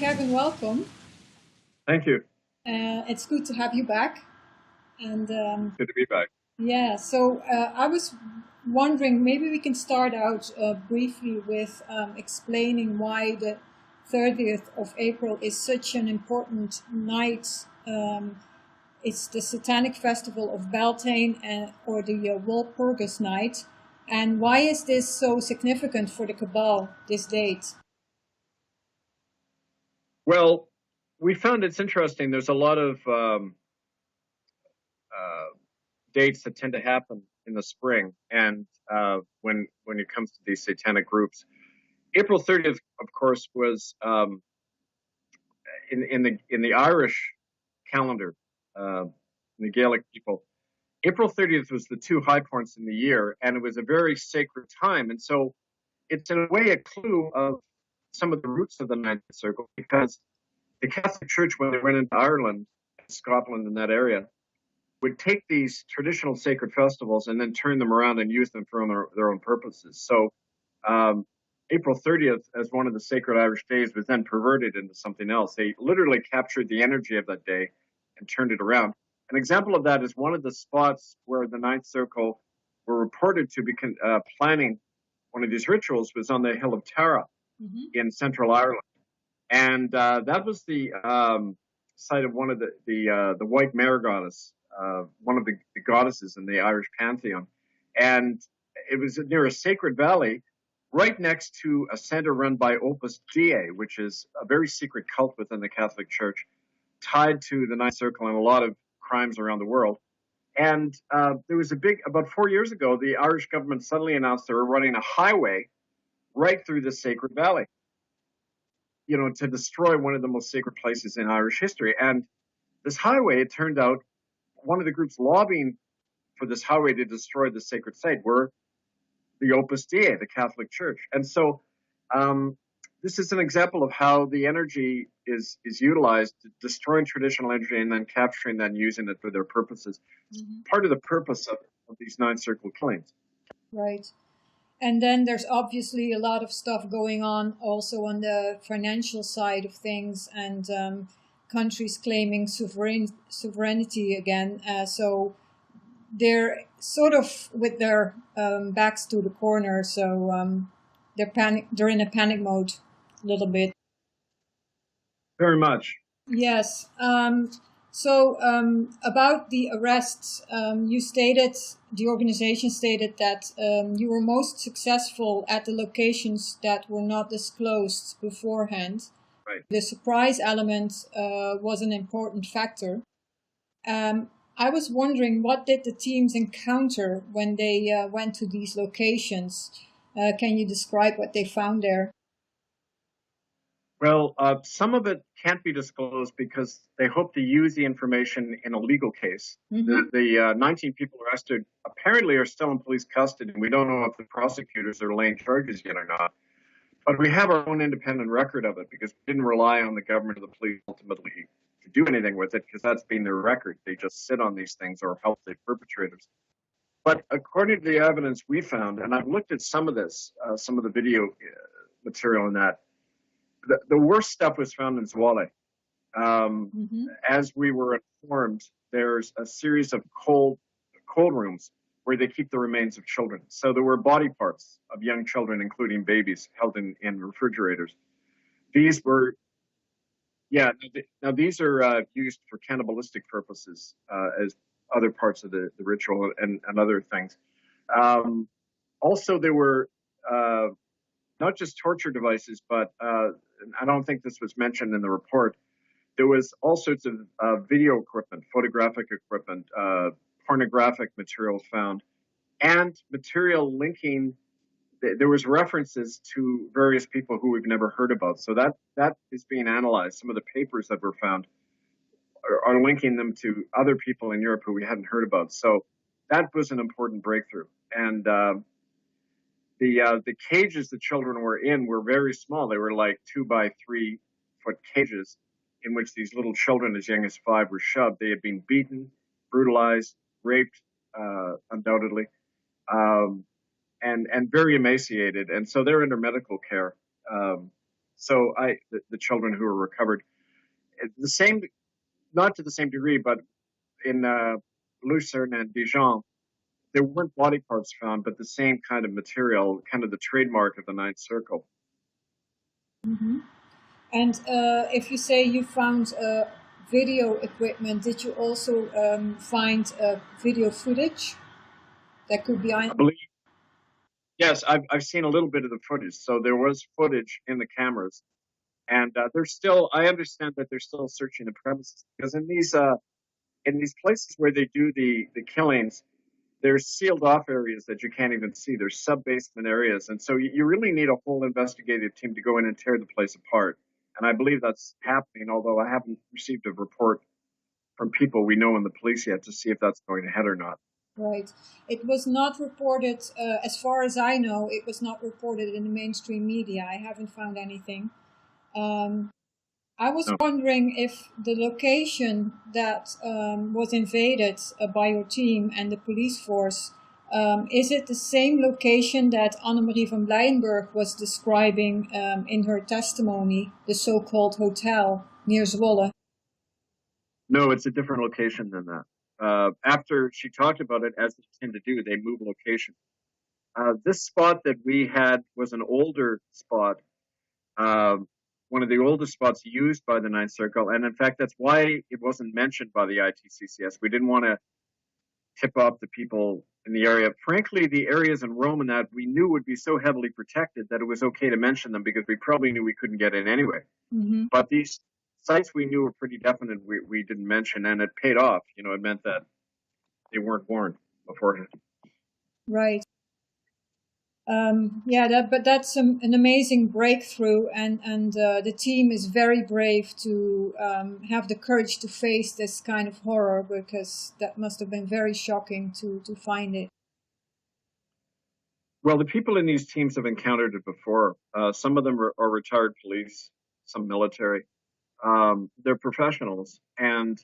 Kevin, welcome. Thank you. It's good to have you back. And Good to be back. yeah, so I was wondering maybe we can start out briefly with explaining why the 30th of April is such an important night. It's the Satanic Festival of Beltane or the Walpurgis Night. And why is this so significant for the Cabal, this date? Well, we found it's interesting. There's a lot of dates that tend to happen in the spring, and when it comes to these satanic groups, April 30th, of course, was in the Irish calendar, in the Gaelic people. April 30th was the two high points in the year, and it was a very sacred time. And so it's in a way a clue of some of the roots of the Ninth Circle, because the Catholic Church, when they went into Ireland, Scotland, and that area, would take these traditional sacred festivals and then turn them around and use them for their own purposes. So April 30th, as one of the sacred Irish days, was then perverted into something else. They literally captured the energy of that day and turned it around. An example of that is one of the spots where the Ninth Circle were reported to be planning one of these rituals was on the hill of Tara in central Ireland. And that was the site of one of the White Mare goddess, one of the goddesses in the Irish pantheon. And it was near a sacred valley right next to a center run by Opus Dei, which is a very secret cult within the Catholic Church, tied to the Ninth Circle and a lot of crimes around the world. And there was about 4 years ago, the Irish government suddenly announced they were running a highway right through this sacred valley, to destroy one of the most sacred places in Irish history. And this highway, it turned out, one of the groups lobbying for this highway to destroy the sacred site were the Opus Dei, the Catholic Church. And so this is an example of how the energy is utilized, destroying traditional energy and then capturing that and using it for their purposes. Part of the purpose of these Ninth Circle killings. Right. And then there's obviously a lot of stuff going on also on the financial side of things, and countries claiming sovereignty again. So they're sort of with their backs to the corner. So they're in a panic mode a little bit. Very much. Yes. So about the arrests, the organization stated that you were most successful at the locations that were not disclosed beforehand. Right. The surprise element was an important factor. I was wondering, what did the teams encounter when they went to these locations? Can you describe what they found there? Well, some of it can't be disclosed because they hope to use the information in a legal case. The 19 people arrested apparently are still in police custody, and we don't know if the prosecutors are laying charges yet or not. But we have our own independent record of it because we didn't rely on the government or the police ultimately to do anything with it, because that's been their record. They just sit on these things or help the perpetrators. But according to the evidence we found, and I've looked at some of this, some of the video material in that, the worst stuff was found in Zwolle. As we were informed, there's a series of cold rooms where they keep the remains of children. So there were body parts of young children, including babies, held in refrigerators. These were, now these are used for cannibalistic purposes as other parts of the ritual and other things. Also, there were not just torture devices, but I don't think this was mentioned in the report. There was all sorts of video equipment, photographic equipment, pornographic materials found, and material linking. There was references to various people who we've never heard about. So that is being analyzed. Some of the papers that were found are linking them to other people in Europe who we hadn't heard about. So that was an important breakthrough. And the cages the children were in were very small. They were like 2 by 3 foot cages in which these little children as young as 5 were shoved. They had been beaten, brutalized, raped, undoubtedly, and very emaciated. And so they're under medical care. So the children who were recovered, the same, not to the same degree, but in Lucerne and Dijon, there weren't body parts found, but the same kind of material, kind of the trademark of the Ninth Circle. Hmm. And if you say you found video equipment, did you also find video footage that could be? I believe, yes, I've seen a little bit of the footage. So there was footage in the cameras, and they're still. I understand that they're still searching the premises because in these places where they do the killings, there's sealed off areas that you can't even see. There's sub basement areas, and so you really need a whole investigative team to go in and tear the place apart. And I believe that's happening, although I haven't received a report from people we know in the police yet to see if that's going ahead or not. Right. It was not reported, as far as I know, it was not reported in the mainstream media. I haven't found anything. I was No. wondering if the location that was invaded by your team and the police force, is it the same location that Annemarie van Blijenburg was describing in her testimony, the so-called hotel near Zwolle? No, it's a different location than that. After she talked about it, as they tend to do, they move location. This spot that we had was an older spot, one of the oldest spots used by the Ninth Circle. And in fact, that's why it wasn't mentioned by the ITCCS. We didn't want to tip off the people in the area. Frankly, the areas in Rome and that we knew would be so heavily protected that it was okay to mention them because we probably knew we couldn't get in anyway. Mm-hmm. But these sites we knew were pretty definite. We didn't mention, and it paid off. You know, it meant that they weren't warned beforehand. Right. Yeah, but that's an amazing breakthrough, and the team is very brave to have the courage to face this kind of horror, because that must have been very shocking to find it. Well, the people in these teams have encountered it before. Some of them are retired police, some military. They're professionals, and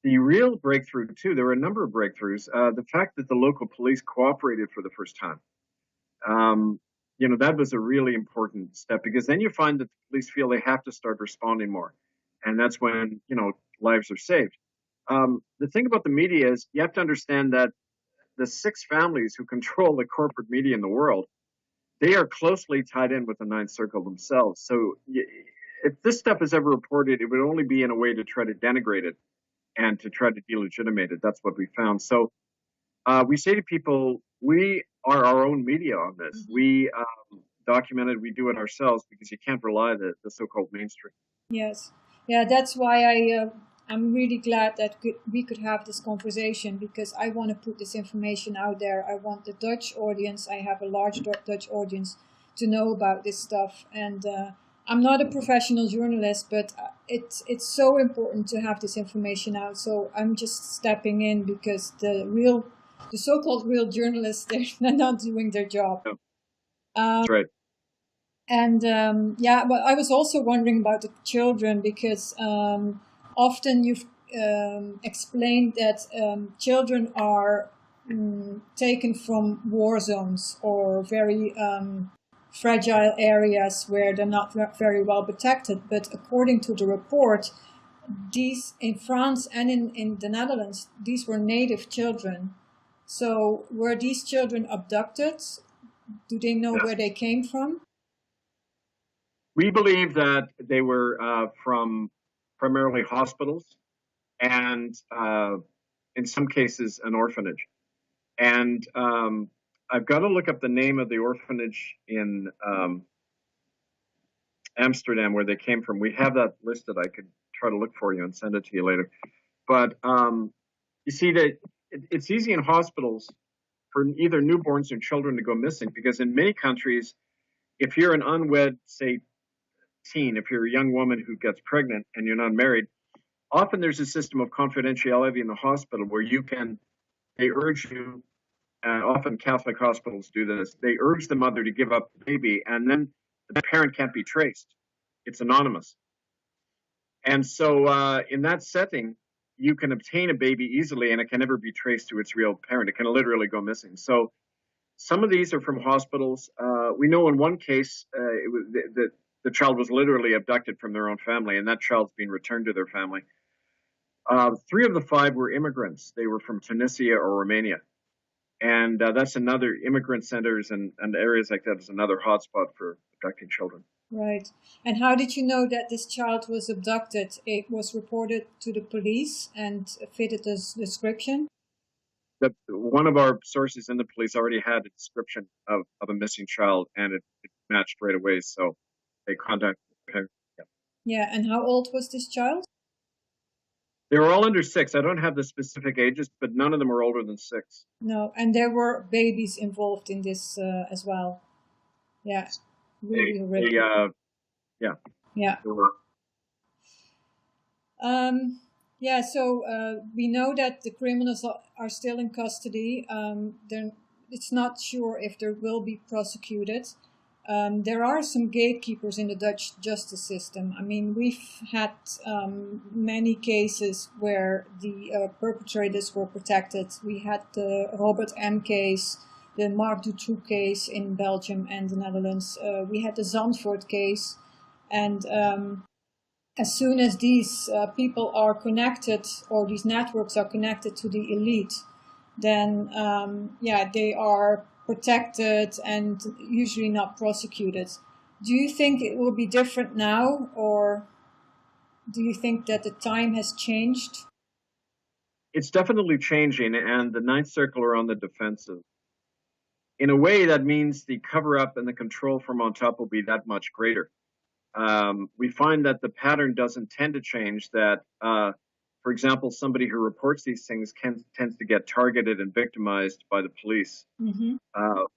the real breakthrough too. There were a number of breakthroughs. The fact that the local police cooperated for the first time. That was a really important step because then you find that the police feel they have to start responding more. And that's when, lives are saved. The thing about the media is you have to understand that the 6 families who control the corporate media in the world, they are closely tied in with the Ninth Circle themselves. So if this stuff is ever reported, it would only be in a way to try to denigrate it and to try to delegitimate it. That's what we found. So we say to people, we are our own media on this. Mm-hmm. We document it, we do it ourselves because you can't rely on the so-called mainstream. Yes. Yeah, that's why I'm really glad that we could have this conversation, because I want to put this information out there. I want the Dutch audience, I have a large Dutch audience, to know about this stuff. And I'm not a professional journalist, but it's so important to have this information out. So I'm just stepping in because the so-called real journalists, they're not doing their job. No. That's right. And but I was also wondering about the children, because often you've explained that children are taken from war zones or very fragile areas where they're not very well protected. But according to the report, these in France and in the Netherlands, these were native children. So were these children abducted? Do they know where they came from? We believe that they were from primarily hospitals and in some cases an orphanage. And I've got to look up the name of the orphanage in Amsterdam where they came from. We have that listed. I could try to look for you and send it to you later. But you see that it's easy in hospitals for either newborns or children to go missing, because in many countries, if you're an unwed, say, teen, if you're a young woman who gets pregnant and you're not married, often there's a system of confidentiality in the hospital where they urge you, often Catholic hospitals do this, they urge the mother to give up the baby, and then the parent can't be traced. It's anonymous. And so in that setting, you can obtain a baby easily and it can never be traced to its real parent. It can literally go missing. So some of these are from hospitals. We know in one case, the child was literally abducted from their own family, and that child's been returned to their family. 3 of the 5 were immigrants. They were from Tunisia or Romania. And that's another, immigrant centers and areas like that is another hotspot for abducting children. Right. And how did you know that this child was abducted? It was reported to the police and fitted this description? One of our sources in the police already had a description of a missing child, and it matched right away. So they contacted her. Yeah. And how old was this child? They were all under 6. I don't have the specific ages, but none of them are older than 6. No. And there were babies involved in this as well. Yeah. Really horrific. Yeah. Yeah. Yeah, so we know that the criminals are still in custody. It's not sure if they will be prosecuted. There are some gatekeepers in the Dutch justice system. I mean, we've had many cases where the perpetrators were protected. We had the Robert M. case, the Marc Dutroux case in Belgium and the Netherlands. We had the Zandvoort case. And as soon as these people are connected, or these networks are connected to the elite, then, they are protected and usually not prosecuted. Do you think it will be different now, or do you think that the time has changed? It's definitely changing, and the Ninth Circle are on the defensive. In a way, that means the cover-up and the control from on top will be that much greater. We find that the pattern doesn't tend to change, that, for example, somebody who reports these things tends to get targeted and victimized by the police. Mm-hmm.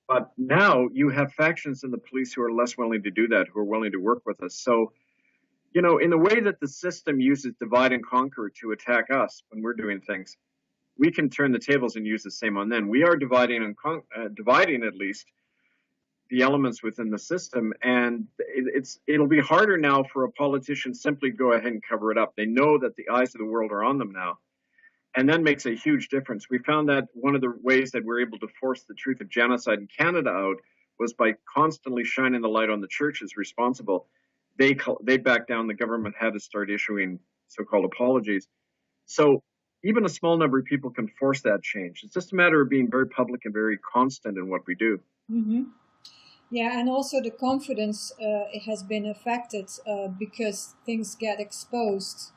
But now you have factions in the police who are less willing to do that, who are willing to work with us. So, in the way that the system uses divide and conquer to attack us when we're doing things, we can turn the tables and use the same on them. We are dividing at least the elements within the system, and it'll be harder now for a politician simply to go ahead and cover it up. They know that the eyes of the world are on them now, and that makes a huge difference. We found that one of the ways that we're able to force the truth of genocide in Canada out was by constantly shining the light on the church as responsible. They backed down. The government had to start issuing so-called apologies. So even a small number of people can force that change. It's just a matter of being very public and very constant in what we do. Mm-hmm. Yeah, and also the confidence it has been affected because things get exposed.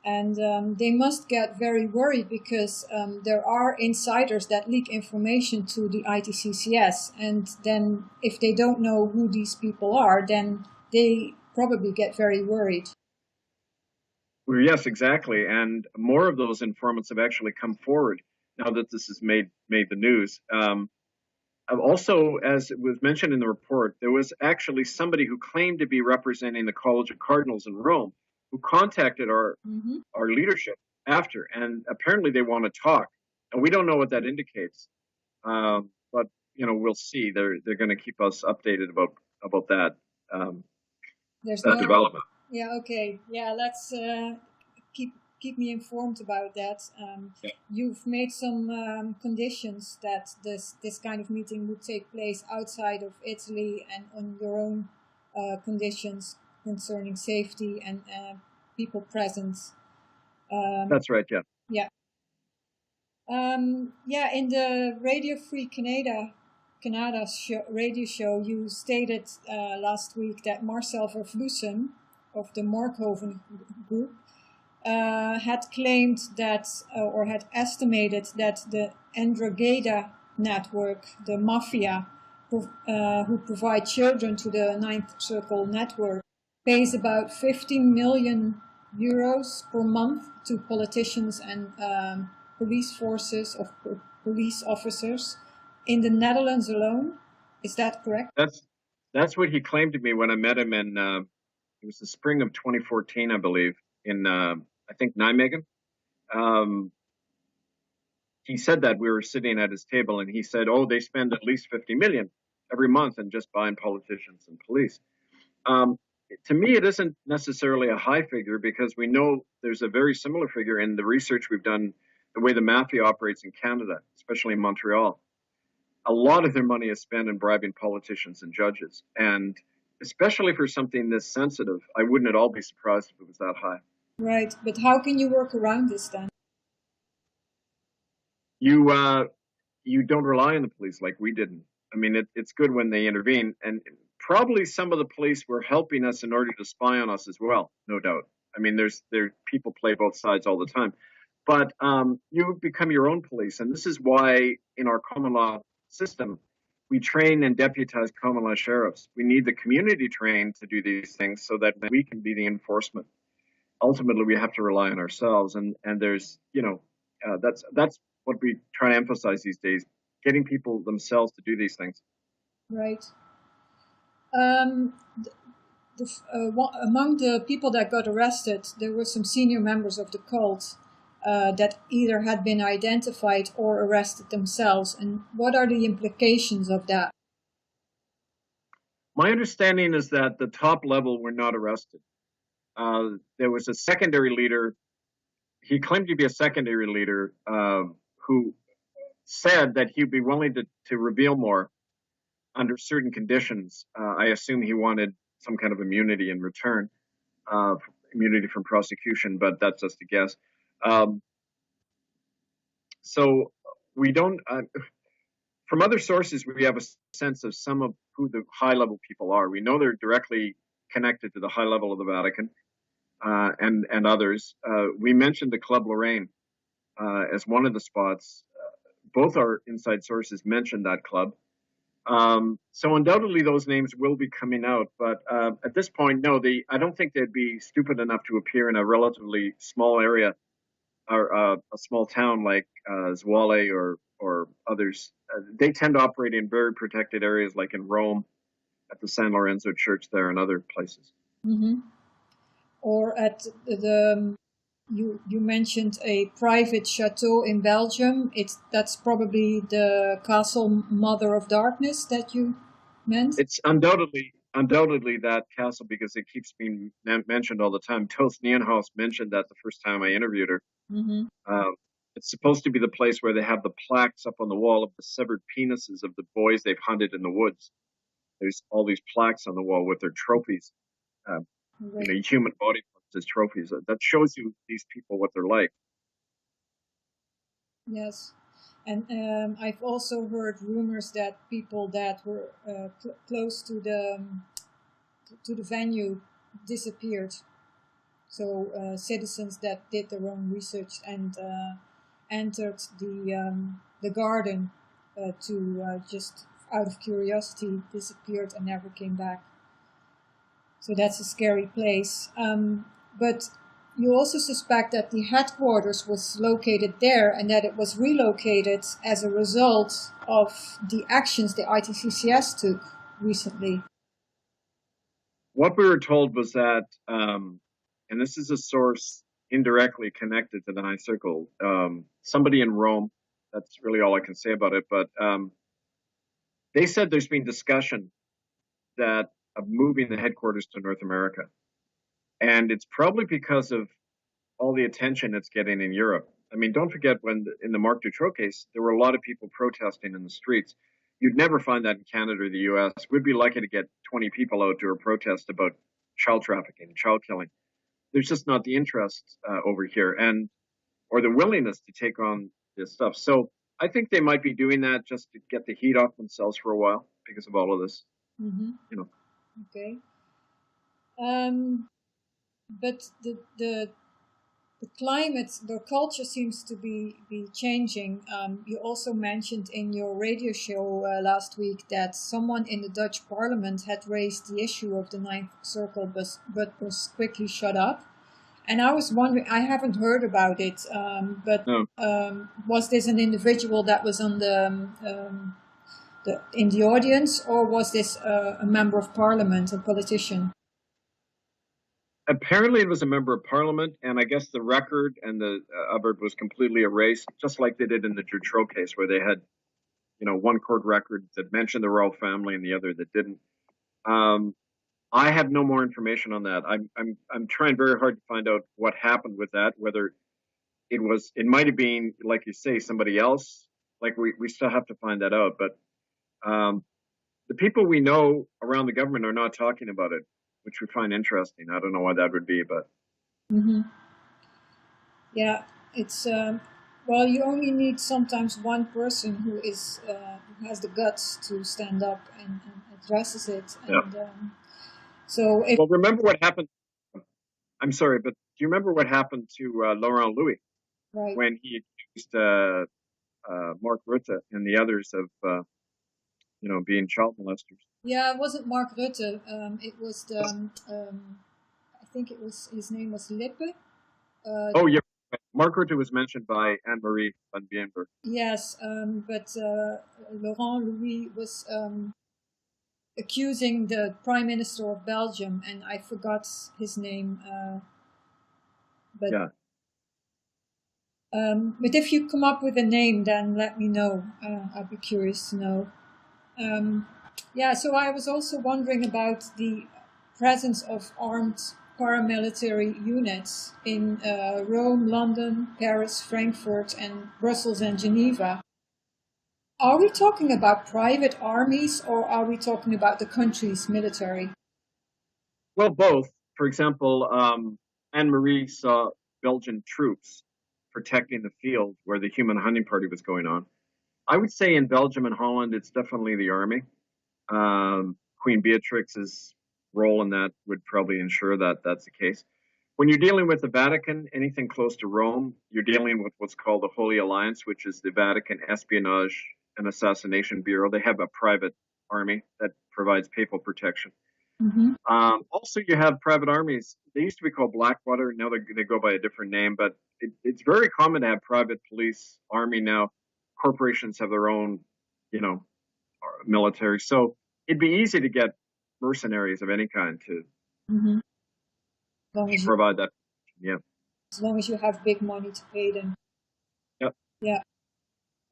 And they must get very worried because there are insiders that leak information to the ITCCS. And then if they don't know who these people are, then they probably get very worried. Well, yes, exactly. And more of those informants have actually come forward now that this has made the news. Also, as it was mentioned in the report, there was actually somebody who claimed to be representing the College of Cardinals in Rome who contacted our leadership after, and apparently they want to talk. And we don't know what that indicates. But, we'll see. They're going to keep us updated about that. That development. Yeah, okay. Yeah, let's keep me informed about that. You've made some conditions that this kind of meeting would take place outside of Italy and on your own conditions concerning safety and people presence. That's right, yeah. Yeah. In the Radio Free Canada radio show, you stated last week that Marcel Vervloesen of the Markhoven group had claimed that, or had estimated that the Ndrangheta network, the mafia, who provide children to the Ninth Circle network, pays about 15 million euros per month to politicians and police forces of police officers in the Netherlands alone. Is that correct? That's what he claimed to me when I met him in it was the spring of 2014, I believe, in I think Nijmegen. He said that we were sitting at his table, and he said, "Oh, they spend at least 50 million every month in just buying politicians and police." To me, it isn't necessarily a high figure because we know there's a very similar figure in the research we've done, the way the mafia operates in Canada, especially in Montreal. A lot of their money is spent in bribing politicians and judges. And especially for something this sensitive, I wouldn't at all be surprised if it was that high. Right, but how can you work around this then? You don't rely on the police like we didn't. I mean, it's good when they intervene, and probably some of the police were helping us in order to spy on us as well, no doubt. I mean, there people play both sides all the time, but you become your own police, and this is why in our common law system we train and deputize common law sheriffs. We need the community trained to do these things so that we can be the enforcement. Ultimately, we have to rely on ourselves, and there's that's what we try to emphasize these days: getting people themselves to do these things. Right. Um, Among the people that got arrested, there were some senior members of the cult that either had been identified or arrested themselves. And what are the implications of that? My understanding is that the top level were not arrested. There was a secondary leader. He claimed to be a secondary leader who said that he'd be willing to reveal more under certain conditions. I assume he wanted some kind of immunity in return, immunity from prosecution, but that's just a guess. So we don't, from other sources, we have a sense of some of who the high level people are. We know they're directly connected to the high level of the Vatican and others. We mentioned the Club Lorraine as one of the spots. Both our inside sources mentioned that club. So undoubtedly those names will be coming out, but at this point, no, I don't think they'd be stupid enough to appear in a relatively small area or a small town like Zwolle or others. They tend to operate in very protected areas, like in Rome, at the San Lorenzo Church there, and other places. Mm-hmm. Or at you mentioned a private chateau in Belgium. That's probably the Castle Mother of Darkness that you meant. It's undoubtedly that castle because it keeps being mentioned all the time. Toos Nieuwenhuis mentioned that the first time I interviewed her. Mm-hmm. It's supposed to be the place where they have the plaques up on the wall of the severed penises of the boys they've hunted in the woods. There's all these plaques on the wall with their trophies, right. Human body parts as trophies. That shows you these people what they're like. Yes, and I've also heard rumors that people that were close to the venue disappeared. So citizens that did their own research and entered the garden to just out of curiosity disappeared and never came back. So that's a scary place. But you also suspect that the headquarters was located there and that it was relocated as a result of the actions the ITCCS took recently. What we were told was that, and this is a source indirectly connected to the Ninth Circle, somebody in Rome, that's really all I can say about it, but they said there's been discussion of moving the headquarters to North America. And it's probably because of all the attention it's getting in Europe. I mean, don't forget in the Marc Dutroux case, there were a lot of people protesting in the streets. You'd never find that in Canada or the US. We'd be lucky to get 20 people out to a protest about child trafficking, child killing. There's just not the interest over here or the willingness to take on this stuff. So I think they might be doing that just to get the heat off themselves for a while because of all of this. Mm-hmm. Okay. But the climate, the culture seems to be changing. You also mentioned in your radio show last week that someone in the Dutch parliament had raised the issue of the Ninth Circle, but was quickly shut up. And I was wondering, I haven't heard about it, but no. Was this an individual that was on in the audience, or was this a member of parliament, a politician? Apparently it was a member of parliament, and I guess the record and of it was completely erased, just like they did in the Dutroux case, where they had, one court record that mentioned the royal family and the other that didn't. I have no more information on that. I'm trying very hard to find out what happened with that, whether it might have been, like you say, somebody else. Like we still have to find that out, but the people we know around the government are not talking about it, which we find interesting. I don't know why that would be, but Mm-hmm. Yeah, it's well, you only need sometimes one person who has the guts to stand up and addresses it. yeah. And so, if Well, remember what happened? I'm sorry, but do you remember what happened to Laurent Louis right, when he accused Mark Rutte and the others of, being child molesters? yeah, it wasn't Mark Rutte. It was the I think it was his name was Lippe. Oh, yeah. Mark Rutte was mentioned by Anne-Marie van Bienberg. Yes, but Laurent Louis was accusing the Prime Minister of Belgium, and I forgot his name. But Yeah. But if you come up with a name, then let me know. I'd be curious to know. Yeah, so I was also wondering about the presence of armed paramilitary units in Rome, London, Paris, Frankfurt, and Brussels and Geneva. Are we talking about private armies or are we talking about the country's military? Well, both. For example, Anne-Marie saw Belgian troops protecting the field where the human hunting party was going on. I would say in Belgium and Holland, it's definitely the army. Queen Beatrix's role in that would probably ensure that that's the case. When you're dealing with the Vatican, anything close to Rome, you're dealing with what's called the Holy Alliance, which is the Vatican Espionage and Assassination Bureau. They have a private army that provides papal protection. Mm-hmm. Also, you have private armies. They used to be called Blackwater. Now they go by a different name, but it's very common to have private police, army now. Corporations have their own, military. So it'd be easy to get mercenaries of any kind to Mm-hmm. As long as you, provide that. Yeah. as long as you have big money to pay them. Yep. Yeah.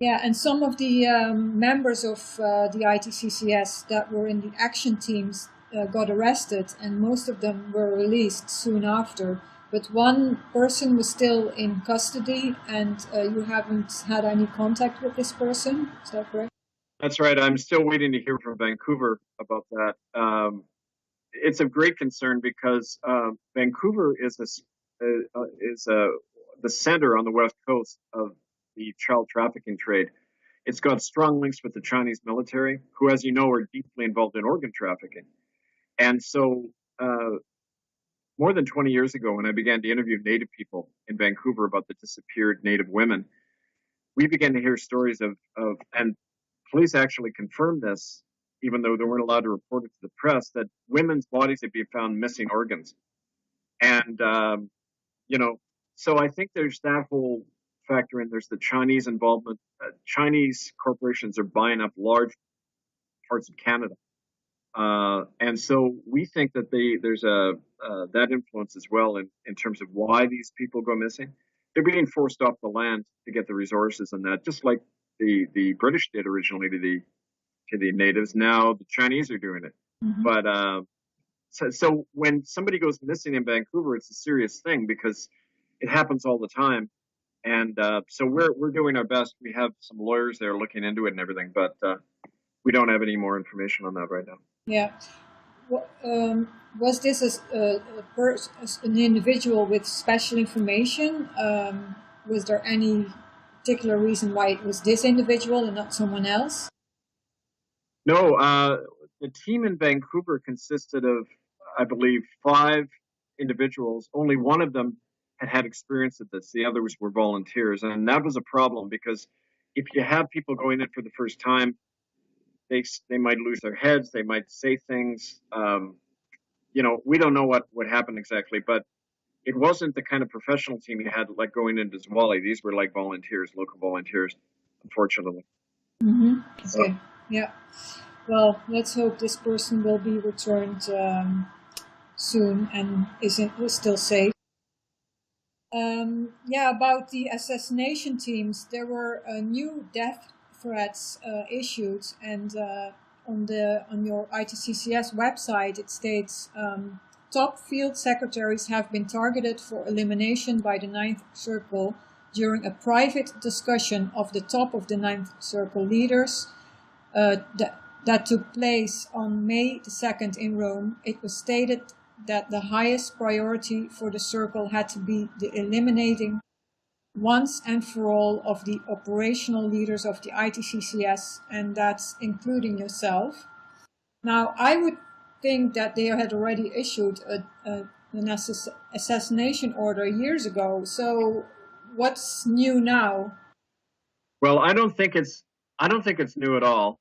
Yeah, and some of the members of the ITCCS that were in the action teams got arrested, and most of them were released soon after. But one person was still in custody, and you haven't had any contact with this person. Is that correct? That's right. I'm still waiting to hear from Vancouver about that. It's of great concern because Vancouver is the center on the west coast of the child trafficking trade. It's got strong links with the Chinese military, who, as you know, are deeply involved in organ trafficking. And so, more than 20 years ago, when I began to interview Native people in Vancouver about the disappeared Native women, we began to hear stories and police actually confirmed this, even though they weren't allowed to report it to the press, that women's bodies had been found missing organs. And, so I think there's that whole factor in. There's the Chinese involvement. Chinese corporations are buying up large parts of Canada. And so we think that there's that influence as well in terms of why these people go missing. They're being forced off the land to get the resources and that, just like the British did originally to the natives. Now the Chinese are doing it. Mm-hmm. But so when somebody goes missing in Vancouver, it's a serious thing because it happens all the time. And so we're doing our best. We have some lawyers there looking into it and everything, but we don't have any more information on that right now. Yeah. Was this an individual with special information? Was there any particular reason why it was this individual and not someone else? No, the team in Vancouver consisted of, I believe, 5 individuals. Only one of them had experience at this. The others were volunteers. And that was a problem because if you have people going in for the first time, they might lose their heads. They might say things. We don't know what happened exactly, but it wasn't the kind of professional team you had like going into Zwolle. These were like volunteers, local volunteers, unfortunately. Mm-hmm. Okay. Yeah. Well, let's hope this person will be returned soon and is still safe. About the assassination teams, there were new death threats issued, and on your ITCCS website it states top field secretaries have been targeted for elimination by the Ninth Circle during a private discussion of the top of the Ninth Circle leaders. that took place on May the 2nd in Rome, it was stated that the highest priority for the Circle had to be the eliminating once and for all of the operational leaders of the ITCCS, and that's including yourself. Now, I would think that they had already issued an assassination order years ago. So what's new now? Well, I don't think it's new at all.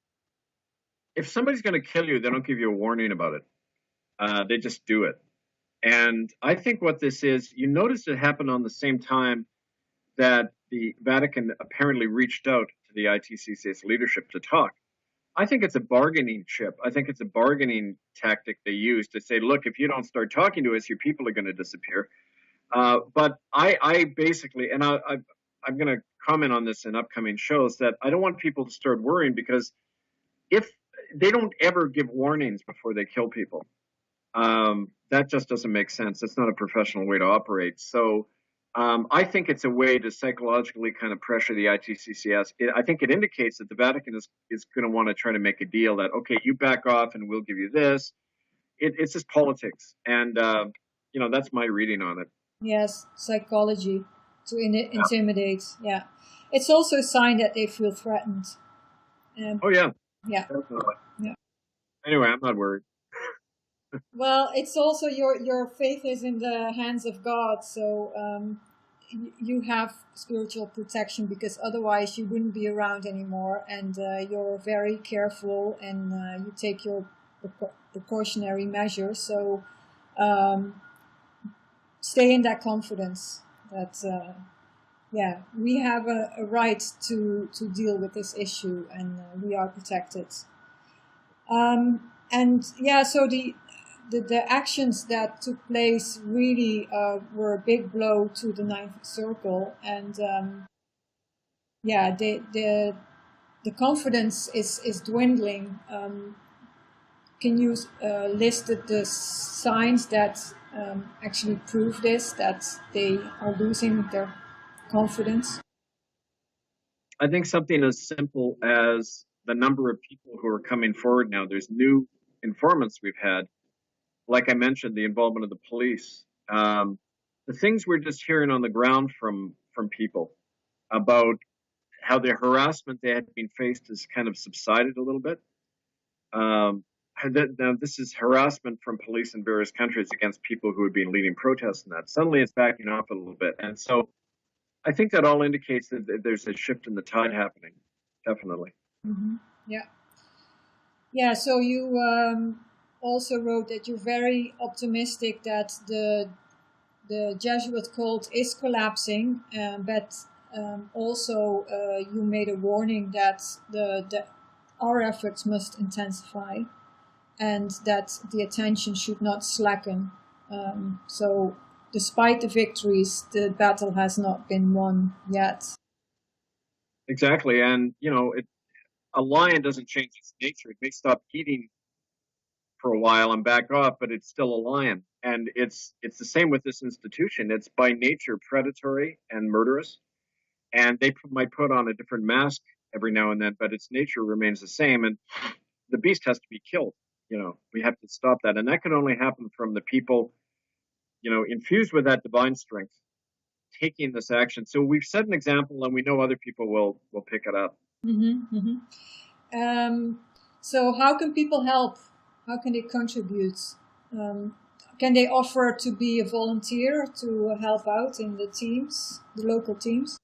If somebody's going to kill you, they don't give you a warning about it. They just do it. And I think what this is, you notice it happened on the same time that the Vatican apparently reached out to the ITCCS leadership to talk. I think it's a bargaining chip. I think it's a bargaining tactic they use to say, look, if you don't start talking to us, your people are going to disappear. But I basically, and I'm going to comment on this in upcoming shows, that I don't want people to start worrying, because if they don't ever give warnings before they kill people, that just doesn't make sense. It's not a professional way to operate. So I think it's a way to psychologically kind of pressure the ITCCS. I think it indicates that the Vatican is going to want to try to make a deal that, okay, you back off and we'll give you this. It's just politics. And, that's my reading on it. Yes, psychology to intimidate. Yeah. It's also a sign that they feel threatened. Oh, yeah. Yeah. Definitely. Yeah. Anyway, I'm not worried. Well, it's also your faith is in the hands of God, so you have spiritual protection, because otherwise you wouldn't be around anymore, and you're very careful, and you take your precautionary measures. So stay in that confidence that we have a right to deal with this issue, and we are protected. So the actions that took place really were a big blow to the Ninth Circle, and the confidence is dwindling. Can you list the signs that actually prove this, that they are losing their confidence? I think something as simple as the number of people who are coming forward now. There's new informants we've had. Like I mentioned, the involvement of the police, the things we're just hearing on the ground from people about how the harassment they had been faced has kind of subsided a little bit. Now, this is harassment from police in various countries against people who had been leading protests, and that suddenly it's backing off a little bit. And so I think that all indicates that there's a shift in the tide happening, definitely. Mm-hmm. Yeah. Yeah, so you also wrote that you're very optimistic that the Jesuit cult is collapsing, but also you made a warning that our efforts must intensify, and that the attention should not slacken. So despite the victories, the battle has not been won yet. Exactly. And, a lion doesn't change its nature. It may stop eating for a while and back off, but it's still a lion. And it's the same with this institution. It's by nature predatory and murderous. And they might put on a different mask every now and then, but its nature remains the same. And the beast has to be killed. We have to stop that. And that can only happen from the people, infused with that divine strength, taking this action. So we've set an example, and we know other people will pick it up. Mm-hmm, mm-hmm. So how can people help? How can they contribute? Can they offer to be a volunteer to help out in the teams, the local teams?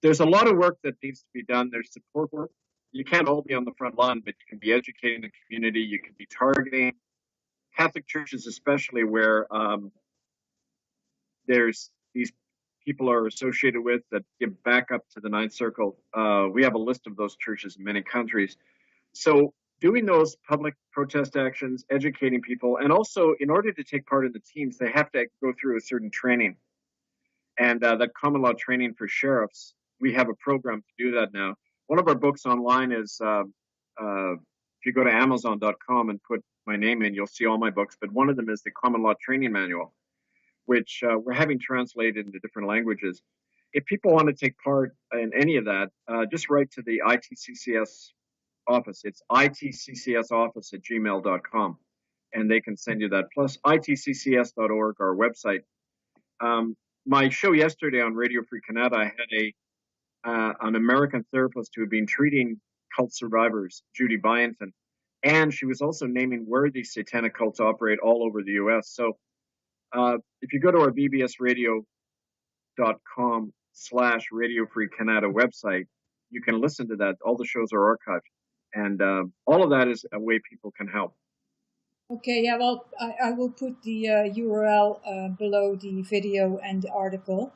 There's a lot of work that needs to be done. There's support work. You can't all be on the front line, but you can be educating the community. You can be targeting Catholic churches, especially where there's these people are associated with that give backup to the Ninth Circle. We have a list of those churches in many countries. So doing those public protest actions, educating people, and also in order to take part in the teams, they have to go through a certain training. And that common law training for sheriffs, we have a program to do that now. One of our books online is, if you go to Amazon.com and put my name in, you'll see all my books. But one of them is the Common Law Training Manual, which we're having translated into different languages. If people want to take part in any of that, just write to the ITCCS office. It's itcccsoffice@gmail.com, and they can send you that. Plus, itccs.org, our website. My show yesterday on Radio Free Canada, I had an American therapist who had been treating cult survivors, Judy Byington, and she was also naming where these satanic cults operate all over the U.S. So if you go to our bbsradio.com/Radio Free Canada website, you can listen to that. All the shows are archived. And all of that is a way people can help. Okay, yeah, well, I will put the URL below the video and the article.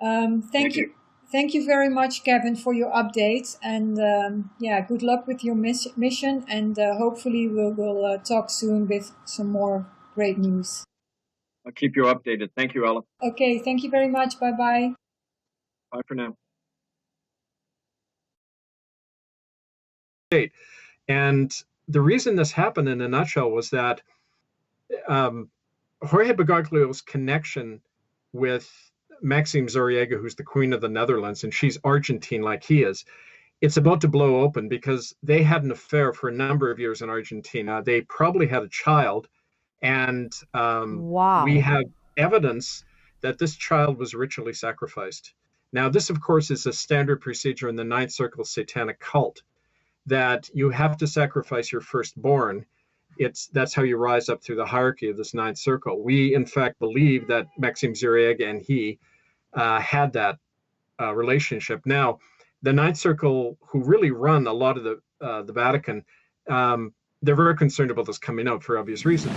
Thank you. Thank you very much, Kevin, for your updates. And yeah, good luck with your mission. And hopefully we'll talk soon with some more great news. I'll keep you updated. Thank you, Ella. Okay, thank you very much. Bye-bye. Bye for now. And the reason this happened in a nutshell was that Jorge Bergoglio's connection with Maxime Zoriega, who's the Queen of the Netherlands, and she's Argentine like he is, it's about to blow open because they had an affair for a number of years in Argentina. They probably had a child, and wow. We have evidence that this child was ritually sacrificed. Now, this, of course, is a standard procedure in the Ninth Circle satanic cult, that you have to sacrifice your firstborn. That's how you rise up through the hierarchy of this Ninth Circle. We, in fact, believe that Maxime Zoriega and he had that relationship. Now, the Ninth Circle, who really run a lot of the Vatican, they're very concerned about this coming out for obvious reasons.